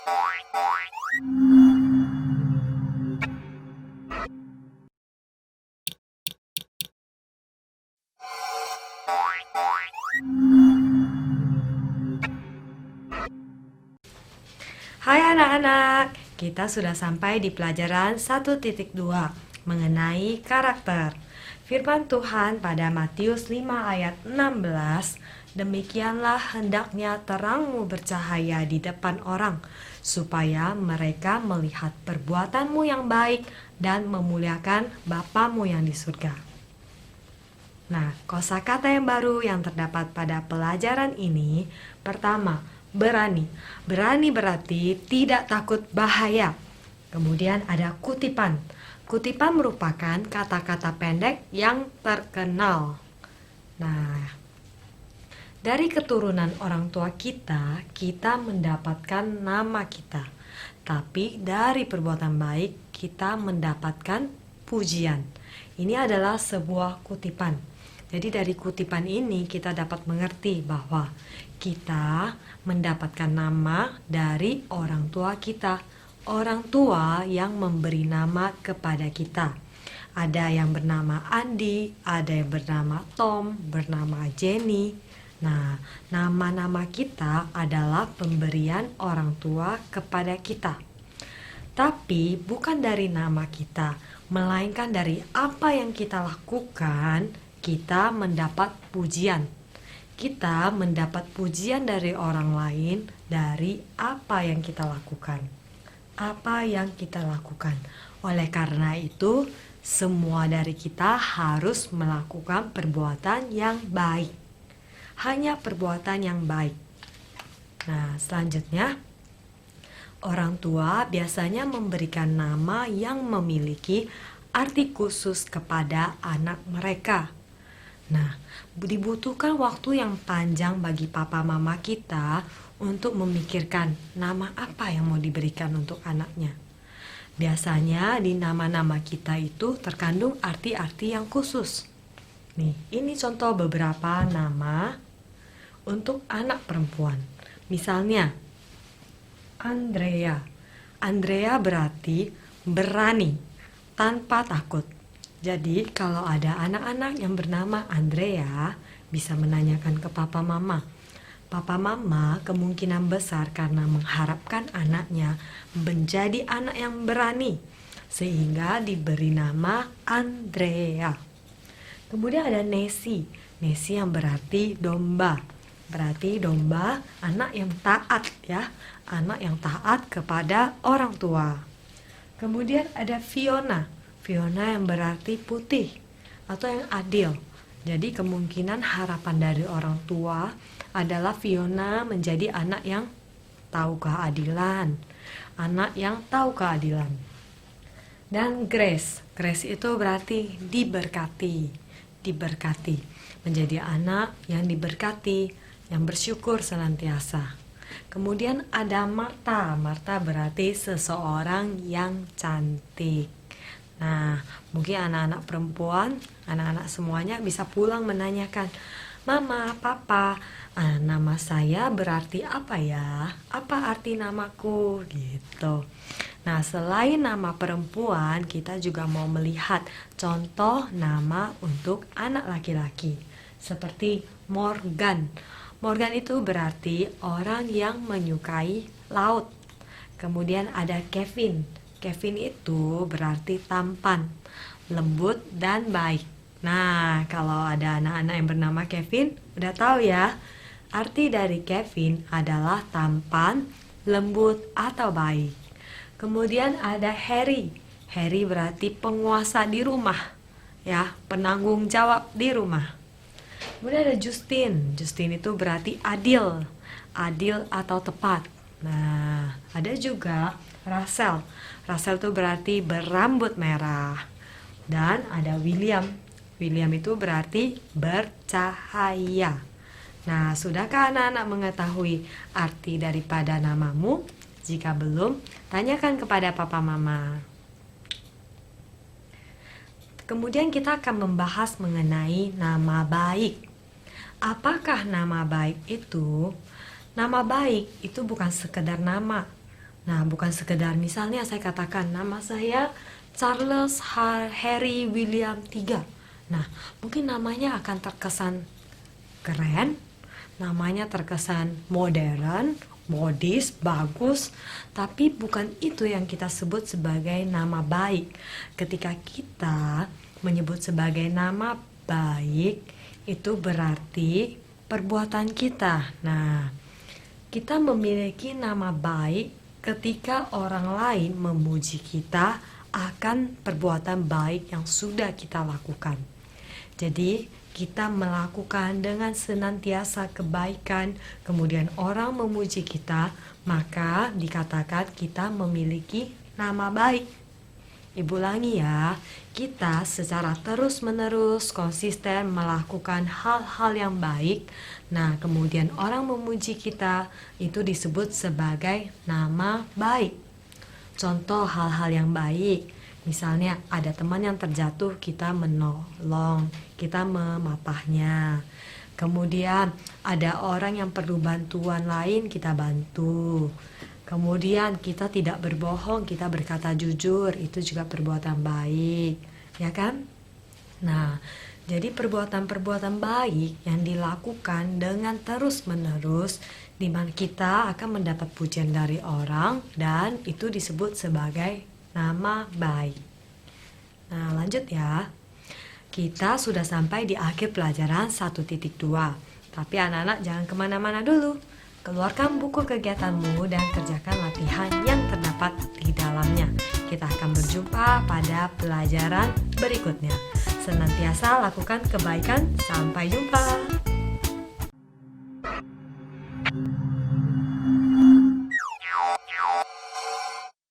Hai anak-anak, kita sudah sampai di pelajaran 1.2 mengenai karakter. Firman Tuhan pada Matius 5 ayat 16, demikianlah hendaknya terangmu bercahaya di depan orang, supaya mereka melihat perbuatanmu yang baik dan memuliakan Bapamu yang di surga. Nah, kosakata yang baru yang terdapat pada pelajaran ini, pertama, berani. Berani berarti tidak takut bahaya. Kemudian ada kutipan. Kutipan merupakan kata-kata pendek yang terkenal. Nah, dari keturunan orang tua kita, kita mendapatkan nama kita. Tapi dari perbuatan baik, kita mendapatkan pujian. Ini adalah sebuah kutipan. Jadi dari kutipan ini kita dapat mengerti bahwa kita mendapatkan nama dari orang tua kita. Orang tua yang memberi nama kepada kita. Ada yang bernama Andi, ada yang bernama Tom, bernama Jenny. Nah, nama-nama kita adalah pemberian orang tua kepada kita. Tapi bukan dari nama kita, melainkan dari apa yang kita lakukan, kita mendapat pujian. Kita mendapat pujian dari orang lain dari apa yang kita lakukan. Apa yang kita lakukan. Oleh karena itu, semua dari kita harus melakukan perbuatan yang baik. Hanya perbuatan yang baik. Nah, selanjutnya, orang tua biasanya memberikan nama yang memiliki arti khusus kepada anak mereka. Nah, dibutuhkan waktu yang panjang bagi papa mama kita untuk memikirkan nama apa yang mau diberikan untuk anaknya. Biasanya di nama-nama kita itu terkandung arti-arti yang khusus. Nih, ini contoh beberapa nama untuk anak perempuan. Misalnya, Andrea. Andrea berarti berani, tanpa takut. Jadi kalau ada anak-anak yang bernama Andrea, bisa menanyakan ke papa mama. Papa mama kemungkinan besar karena mengharapkan anaknya menjadi anak yang berani, sehingga diberi nama Andrea. Kemudian ada Nesi. Nesi yang berarti domba. Berarti domba, anak yang taat ya. Anak yang taat kepada orang tua. Kemudian ada Fiona. Fiona yang berarti putih atau yang adil. Jadi kemungkinan harapan dari orang tua adalah Fiona menjadi anak yang tahu keadilan. Anak yang tahu keadilan. Dan Grace. Grace itu berarti diberkati. Diberkati. Menjadi anak yang diberkati, yang bersyukur senantiasa. Kemudian ada Marta. Marta berarti seseorang yang cantik. Nah, mungkin anak-anak perempuan, anak-anak semuanya bisa pulang menanyakan, Mama, Papa, nama saya berarti apa ya? Apa arti namaku? Gitu. Nah, selain nama perempuan, kita juga mau melihat contoh nama untuk anak laki-laki. Seperti Morgan. Morgan itu berarti orang yang menyukai laut. Kemudian ada Kevin. Kevin itu berarti tampan, lembut, dan baik. Nah, kalau ada anak-anak yang bernama Kevin, udah tahu ya. Arti dari Kevin adalah tampan, lembut, atau baik. Kemudian ada Harry. Harry berarti penguasa di rumah, ya, penanggung jawab di rumah. Kemudian ada Justin. Justin itu berarti adil, adil atau tepat. Nah, ada juga Russell. Russell itu berarti berambut merah. Dan ada William. William itu berarti bercahaya. Nah, sudahkah anak-anak mengetahui arti daripada namamu? Jika belum, tanyakan kepada papa mama. Kemudian kita akan membahas mengenai nama baik. Apakah nama baik itu? Nama baik itu bukan sekedar nama. Nah, bukan sekedar misalnya saya katakan nama saya Charles Harry William III. Nah, mungkin namanya akan terkesan keren, namanya terkesan modern, modis, bagus, tapi bukan itu yang kita sebut sebagai nama baik. Ketika kita menyebut sebagai nama baik, itu berarti perbuatan kita. Nah, kita memiliki nama baik ketika orang lain memuji kita akan perbuatan baik yang sudah kita lakukan. Jadi, kita melakukan dengan senantiasa kebaikan, kemudian orang memuji kita, maka dikatakan kita memiliki nama baik. Ibu ulangi ya, kita secara terus-menerus konsisten melakukan hal-hal yang baik. Nah, kemudian orang memuji kita, itu disebut sebagai nama baik. Contoh hal-hal yang baik, misalnya ada teman yang terjatuh, kita menolong, kita memapahnya. Kemudian ada orang yang perlu bantuan lain, kita bantu. Kemudian kita tidak berbohong, kita berkata jujur, itu juga perbuatan baik, ya kan? Nah, jadi perbuatan-perbuatan baik yang dilakukan dengan terus-menerus, di mana kita akan mendapat pujian dari orang, dan itu disebut sebagai nama baik. Nah, lanjut ya. Kita sudah sampai di akhir pelajaran 1.2. Tapi anak-anak jangan kemana-mana dulu. Keluarkan buku kegiatanmu dan kerjakan latihan yang terdapat di dalamnya. Kita akan berjumpa pada pelajaran berikutnya. Senantiasa lakukan kebaikan. Sampai jumpa.